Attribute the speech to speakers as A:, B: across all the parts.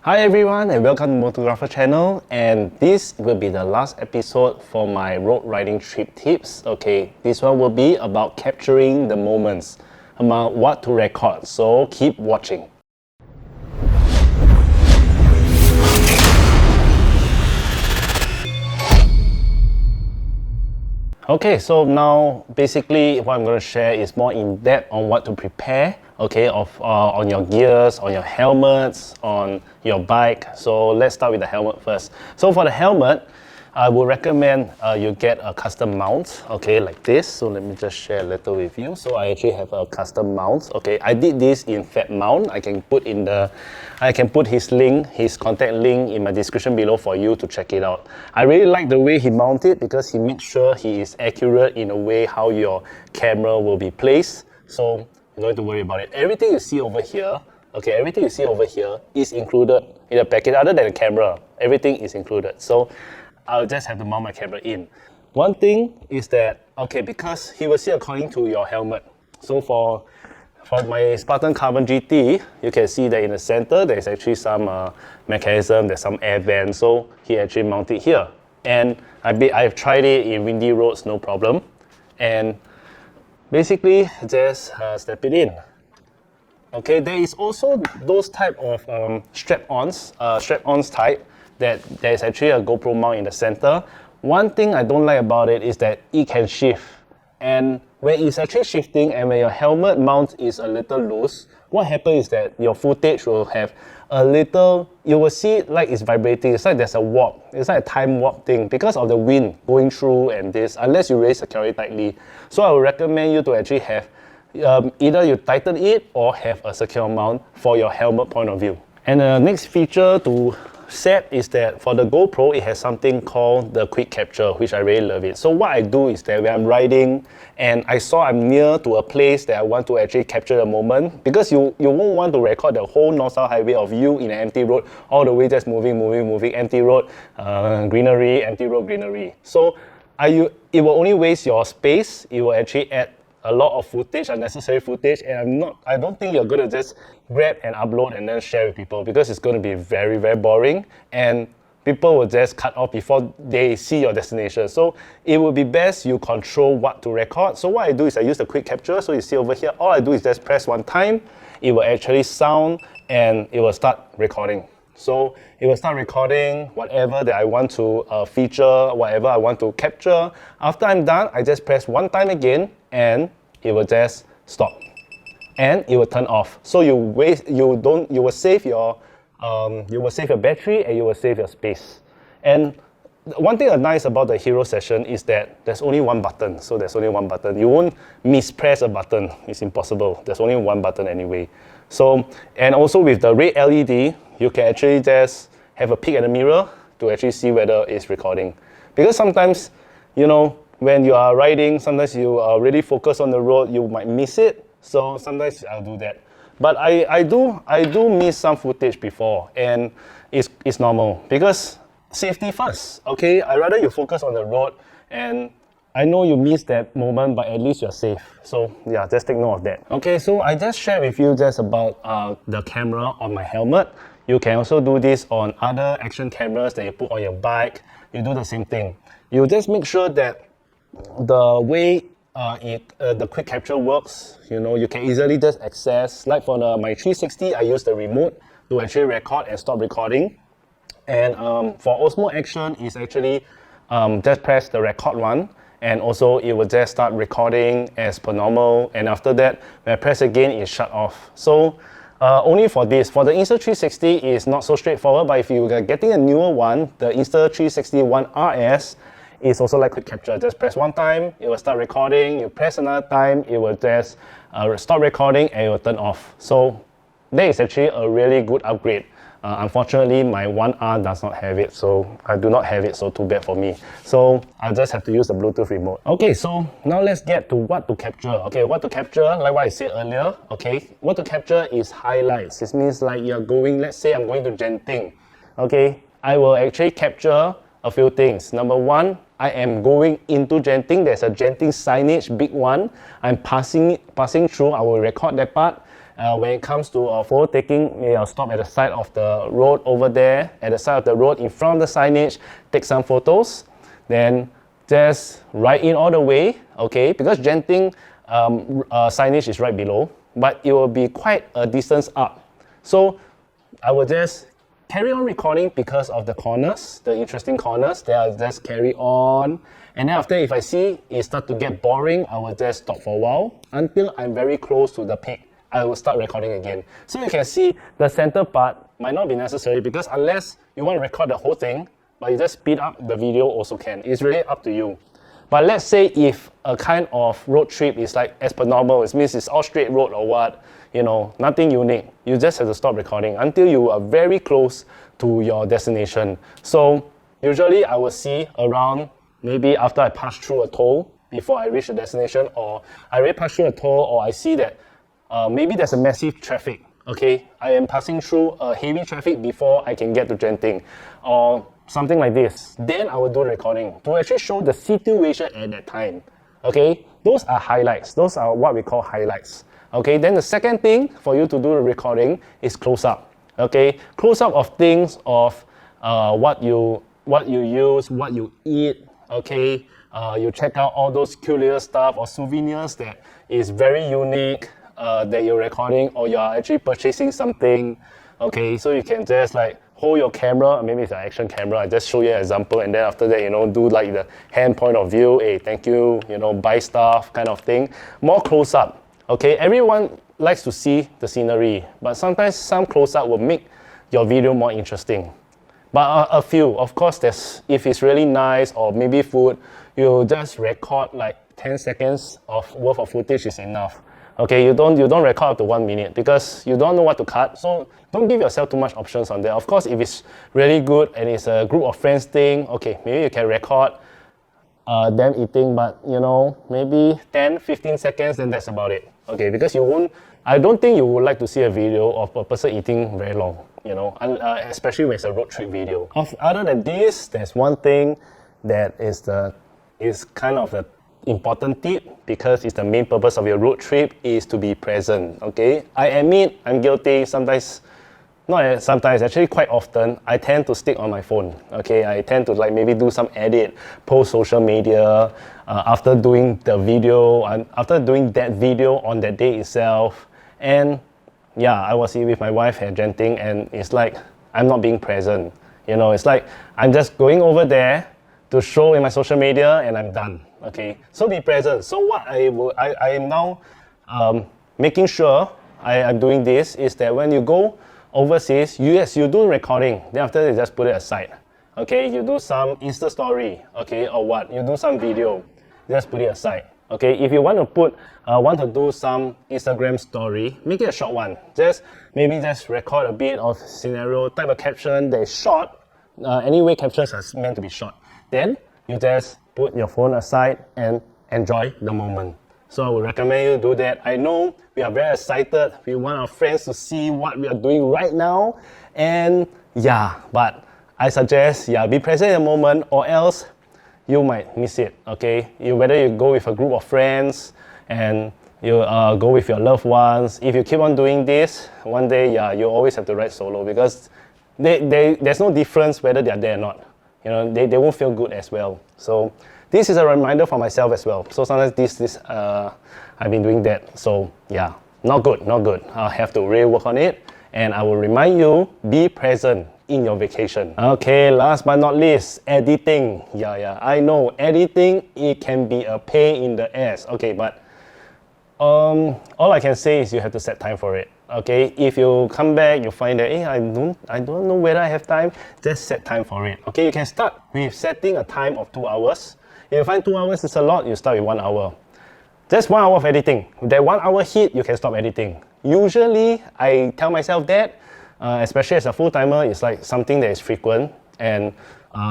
A: Hi everyone and welcome to Motographer channel, and this will be the last episode for my road riding trip tips. Okay, this one will be about capturing the moments, about what to record, so keep watching. Okay, so now basically what I'm going to share is more in depth on what to prepare, okay, on your gears, on your helmets, on your bike. So let's start with the helmet first. So for the helmet, I would recommend you get a custom mount, okay, like this. So let me just share a little with you. So I actually have a custom mount, okay. I did this in Fat Mount. I can put his link, his contact link in my description below for you to check it out. I really like the way he mounted because he makes sure he is accurate in a way how your camera will be placed. So you don't have to worry about it. Everything you see over here, okay, everything you see over here is included in the package other than the camera. Everything is included. So I'll just have to mount my camera in. One thing is that, okay, because he will see according to your helmet. So for my Spartan Carbon GT, you can see that in the center, there's actually some mechanism, there's some air vent, so he actually mounted here. And I've tried it in windy roads, no problem. And basically, just step it in. Okay, there is also those type of strap-ons type, that there's actually a GoPro mount in the center. One thing I don't like about it is that it can shift. And when it's actually shifting and when your helmet mount is a little loose, what happens is that your footage will have a little, you will see it like it's vibrating. It's like there's a warp. It's like a time warp thing because of the wind going through and this, unless you really secure it tightly. So I would recommend you to actually have, either you tighten it or have a secure mount for your helmet point of view. And the next feature to set is that for the GoPro, it has something called the quick capture, which I really love it. So what I do is that when I'm riding and I'm near to a place that I want to actually capture the moment, because you won't want to record the whole north-south highway of you in an empty road, all the way just moving, empty road, greenery, empty road, greenery. So it will only waste your space. It will actually add a lot of footage, unnecessary footage, and I don't think you're gonna just grab and upload and then share with people, because it's gonna be very, very boring and people will just cut off before they see your destination. So it would be best you control what to record. So what I do is I use the quick capture. So you see over here, all I do is just press one time, it will actually sound and it will start recording. So it will start recording whatever that I want to feature, whatever I want to capture. After I'm done, I just press one time again and it will just stop and it will turn off. So you will save your battery and you will save your space. And one thing that's nice about the Hero session is that there's only one button. So there's only one button. You won't mispress a button. It's impossible. There's only one button anyway. So, and also with the red LED, you can actually just have a peek at the mirror to actually see whether it's recording. Because sometimes, you know, when you are riding, sometimes you are really focused on the road, you might miss it. So sometimes I'll do that. But I do miss some footage before, and it's normal because safety first, okay? I'd rather you focus on the road, and I know you missed that moment, but at least you're safe. So yeah, just take note of that. Okay, so I just shared with you just about the camera on my helmet. You can also do this on other action cameras that you put on your bike. You do the same thing. You just make sure that the way the quick capture works, you know, you can easily just access. Like for my 360, I use the remote to actually record and stop recording. And for Osmo Action, is actually just press the record one, and also it will just start recording as per normal. And after that, when I press again, it shut off. So only for this. For the Insta360 is not so straightforward, but if you are getting a newer one, the Insta360 One RS is also like quick capture. Just press one time, it will start recording. You press another time, it will just stop recording and it will turn off. So that is actually a really good upgrade. Unfortunately, my 1R does not have it, so I do not have it, so too bad for me. So I just have to use the Bluetooth remote. Okay, so now let's get to what to capture. Okay, what to capture, like what I said earlier, okay, what to capture is highlights. This means like you're going, let's say I'm going to Genting. Okay, I will actually capture a few things. Number one, I am going into Genting. There's a Genting signage, big one. I'm passing through. I will record that part. When it comes to photo taking, I'll stop at the side of the road over there, at the side of the road in front of the signage, take some photos, then just ride in all the way, okay? Because Genting signage is right below, but it will be quite a distance up. So I will just carry on recording because of the corners, the interesting corners. Then I'll just carry on. And then after, if I see it start to get boring, I will just stop for a while until I'm very close to the peak. I will start recording again. So you can see the center part might not be necessary because unless you want to record the whole thing, but you just speed up the video also can. It's really up to you. But let's say if a kind of road trip is like as per normal, it means it's all straight road or what, you know, nothing unique. You just have to stop recording until you are very close to your destination. So usually I will see around maybe after I pass through a toll before I reach the destination, or I already passed through a toll, or I see that maybe there's a massive traffic, okay? I am passing through a heavy traffic before I can get to Genting, or something like this. Then I will do recording to actually show the situation at that time, okay? Those are highlights. Those are what we call highlights, okay? Then the second thing for you to do the recording is close-up, okay? Close-up of things, of what you use, what you eat, okay? You check out all those curious stuff or souvenirs that is very unique that you're recording, or you're actually purchasing something, okay? So you can just like hold your camera, maybe it's an action camera, I just show you an example, and then after that, you know, do like the hand point of view, hey, thank you, you know, buy stuff kind of thing. More close up, okay? Everyone likes to see the scenery, but sometimes some close up will make your video more interesting. But a few, of course, if it's really nice or maybe food, you just record like 10 seconds worth of footage is enough. Okay, you don't record up to 1 minute because you don't know what to cut. So don't give yourself too much options on that. Of course, if it's really good and it's a group of friends thing, okay, maybe you can record them eating, but you know, maybe 10, 15 seconds, then that's about it. Okay, because I don't think you would like to see a video of a person eating very long, you know, especially when it's a road trip video. Other than this, there's one thing that is kind of the important tip, because it's the main purpose of your road trip, is to be present, okay? I admit I'm guilty sometimes, not sometimes, actually quite often, I tend to stick on my phone, okay? I tend to like maybe do some edit, post social media, after doing the video, and after doing that video on that day itself. And yeah, I was here with my wife at Genting, and it's like, I'm not being present, you know? It's like, I'm just going over there to show in my social media and I'm done, okay? So be present. So what I am now making sure I'm doing this is that when you go overseas, yes, you do recording, then after that you just put it aside, okay? You do some Insta story, okay, or what? You do some video, just put it aside, okay? If you want to do some Instagram story, make it a short one. Maybe just record a bit of scenario, type a caption that is short. Anyway, captions are meant to be short. Then you just put your phone aside and enjoy the moment. So I would recommend you do that. I know we are very excited. We want our friends to see what we are doing right now. And yeah, but I suggest, yeah, be present in the moment, or else you might miss it, okay? Whether you go with a group of friends and you go with your loved ones, if you keep on doing this, one day, yeah, you always have to ride solo, because there's no difference whether they're there or not. You know, they won't feel good as well. So this is a reminder for myself as well. So sometimes I've been doing that. So yeah, not good. I'll have to really work on it. And I will remind you, be present in your vacation. Okay, last but not least, editing. Yeah, I know, editing, it can be a pain in the ass. Okay, but all I can say is you have to set time for it. Okay, if you come back, you find that, hey, I don't know whether I have time, just set time for it. Okay, you can start with setting a time of 2 hours. If you find 2 hours is a lot, you start with 1 hour. Just 1 hour of editing. If that 1 hour hit, you can stop editing. Usually, I tell myself that, especially as a full-timer, it's like something that is frequent, and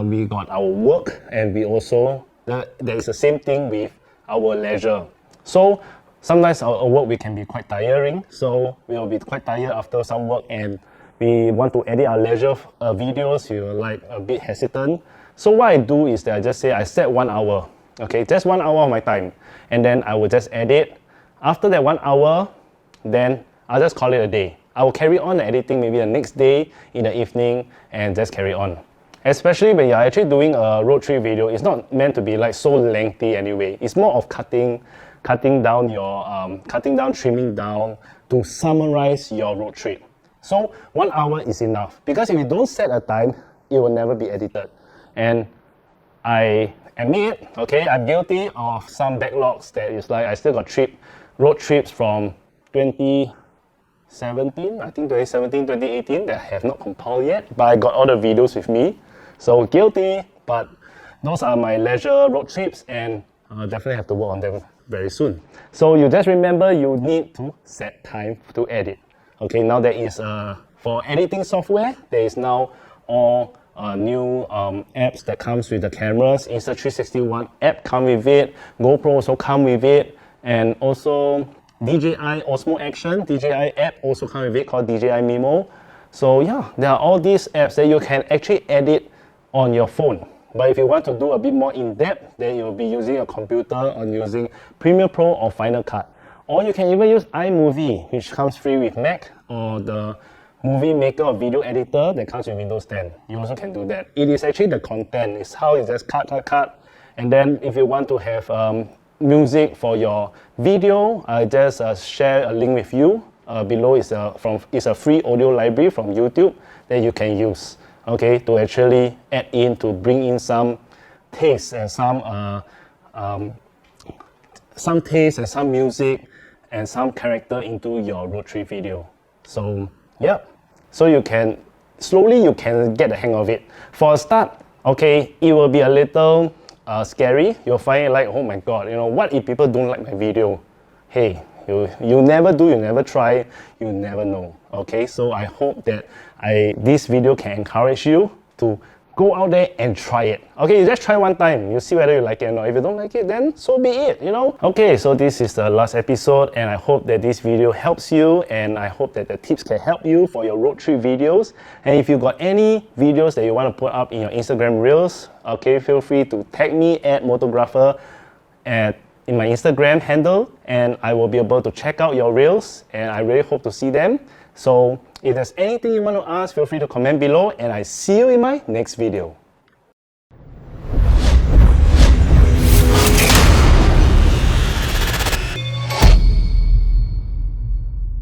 A: we got our work, and we also, there is the same thing with our leisure. So sometimes our work we can be quite tiring, so we will be quite tired after some work, and we want to edit our leisure videos, you're like a bit hesitant. So what I do is that I just say I set 1 hour, okay, just 1 hour of my time, and then I will just edit. After that 1 hour, then I'll just call it a day. I will carry on the editing maybe the next day in the evening and just carry on. Especially when you're actually doing a road trip video, it's not meant to be like so lengthy anyway. It's more of trimming down to summarize your road trip. So 1 hour is enough, because if you don't set a time, it will never be edited. And I admit, okay, I'm guilty of some backlogs that is like I still got road trips from 2017, I think 2017, 2018 that I have not compiled yet, but I got all the videos with me. So guilty, but those are my leisure road trips, and I'll definitely have to work on them very soon. So you just remember you need to set time to edit. Okay, now there is for editing software, there is now all new apps that comes with the cameras. Insta360 app come with it, GoPro also come with it, and also DJI Osmo Action, DJI app also come with it called DJI Mimo. So yeah, there are all these apps that you can actually edit on your phone. But if you want to do a bit more in-depth, then you'll be using a computer or using Premiere Pro or Final Cut. Or you can even use iMovie, which comes free with Mac, or the Movie Maker or video editor that comes with Windows 10. You also can do that. It is actually the content. It's how you just cut. And then if you want to have music for your video, I just share a link with you. Below is a free audio library from YouTube that you can use. Okay, to actually add in, to bring in some taste and some taste and some music and some character into your road trip video. So yeah, so you can get the hang of it. For a start, okay, it will be a little scary. You'll find it like, oh my god, you know, what if people don't like my video? Hey, you never do, you never try, you never know. Okay, so I hope that this video can encourage you to go out there and try it. Okay, you just try one time, you see whether you like it or not. If you don't like it, then so be it, you know. Okay, so this is the last episode, and I hope that this video helps you, and I hope that the tips can help you for your road trip videos. And if you got any videos that you want to put up in your Instagram Reels, okay, feel free to tag me at Motographer in my Instagram handle, and I will be able to check out your Reels, and I really hope to see them. So if there's anything you want to ask, feel free to comment below, and I see you in my next video.